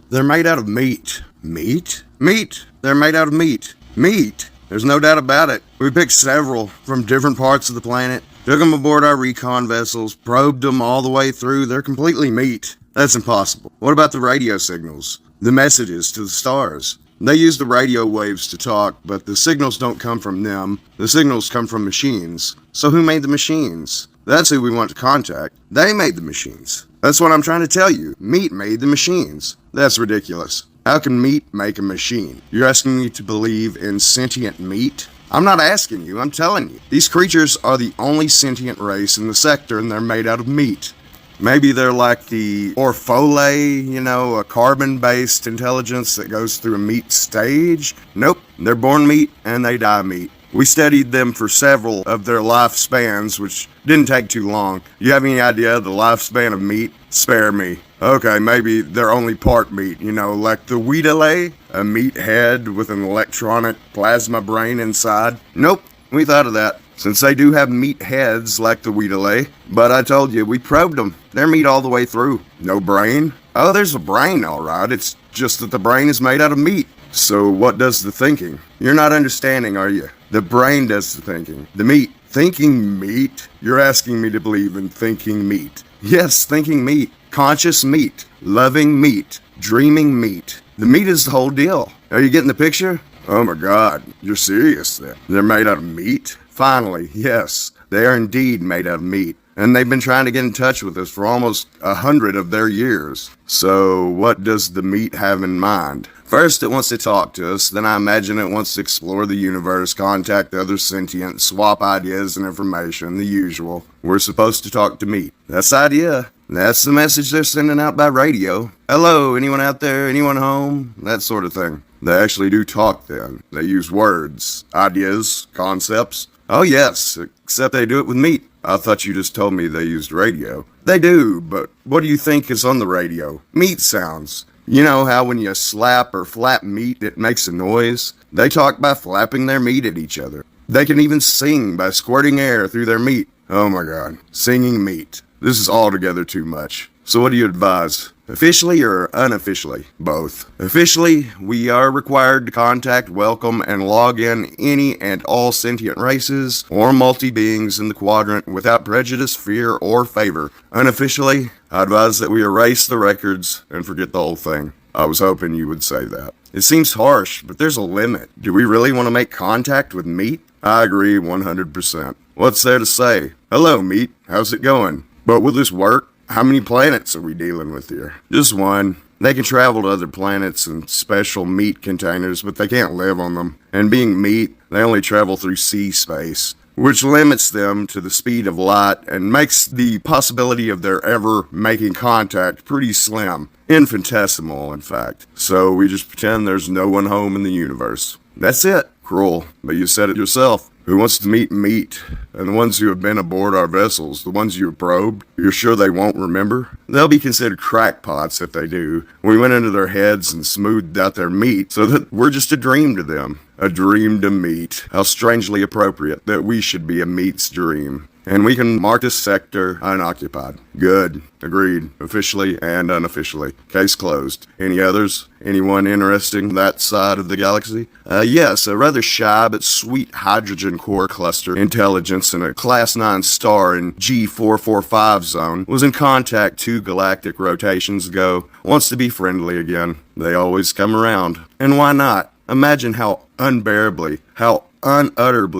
They're made out of meat. Meat? Meat! They're made out of meat. Meat! There's no doubt about it. We picked several from different parts of the planet, took them aboard our recon vessels, probed them all the way through. They're completely meat. That's impossible. What about the radio signals? The messages to the stars? They use the radio waves to talk, but the signals don't come from them. The signals come from machines. So who made the machines? That's who we want to contact. They made the machines. That's what I'm trying to tell you. Meat made the machines. That's ridiculous. How can meat make a machine? You're asking me to believe in sentient meat? I'm not asking you, I'm telling you. These creatures are the only sentient race in the sector, and they're made out of meat. Maybe they're like the Orphole, a carbon-based intelligence that goes through a meat stage. Nope, they're born meat and they die meat. We studied them for several of their lifespans, which didn't take too long. You have any idea the lifespan of meat? Spare me. Okay, maybe they're only part meat, like the Weedale, a meat head with an electronic plasma brain inside. Nope, we thought of that, since they do have meat heads like the Weedale. But I told you, we probed them. They're meat all the way through. No brain? Oh, there's a brain, all right. It's just that the brain is made out of meat. So what does the thinking? You're not understanding, are you? The brain does the thinking. The meat. Thinking meat? You're asking me to believe in thinking meat. Yes, thinking meat. Conscious meat. Loving meat. Dreaming meat. The meat is the whole deal. Are you getting the picture? Oh my God, you're serious then? They're made out of meat? Finally, yes, they are indeed made out of meat. And they've been trying to get in touch with us for almost 100 of their years. So what does the meat have in mind? First, it wants to talk to us. Then I imagine it wants to explore the universe, contact other sentient, swap ideas and information, the usual. We're supposed to talk to meat. That's the idea. That's the message they're sending out by radio. Hello, anyone out there? Anyone home? That sort of thing. They actually do talk then. They use words, ideas, concepts. Oh yes, except they do it with meat. I thought you just told me they used radio. They do, but what do you think is on the radio? Meat sounds. You know how when you slap or flap meat, it makes a noise? They talk by flapping their meat at each other. They can even sing by squirting air through their meat. Oh my God, singing meat. This is altogether too much. So what do you advise? Officially or unofficially? Both. Officially, we are required to contact, welcome, and log in any and all sentient races or multi-beings in the quadrant without prejudice, fear, or favor. Unofficially, I advise that we erase the records and forget the whole thing. I was hoping you would say that. It seems harsh, but there's a limit. Do we really want to make contact with meat? I agree 100%. What's there to say? Hello, meat. How's it going? But will this work? How many planets are we dealing with here? Just one. They can travel to other planets in special meat containers, but they can't live on them. And being meat, they only travel through sea space, which limits them to the speed of light and makes the possibility of their ever making contact pretty slim. Infinitesimal, in fact. So we just pretend there's no one home in the universe. That's it. Cruel, but you said it yourself. Who wants to meet meat? And the ones who have been aboard our vessels, the ones you have probed, you're sure they won't remember? They'll be considered crackpots if they do. We went into their heads and smoothed out their meat so that we're just a dream to them. A dream to meat. How strangely appropriate that we should be a meat's dream. And we can mark this sector unoccupied. Good. Agreed. Officially and unofficially. Case closed. Any others? Anyone interesting that side of the galaxy? Yes, a rather shy but sweet hydrogen core cluster intelligence in a Class 9 star in G445 zone was in contact 2 galactic rotations ago. Wants to be friendly again. They always come around. And why not? Imagine how unutterably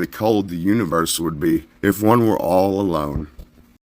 cold the universe would be if one were all alone.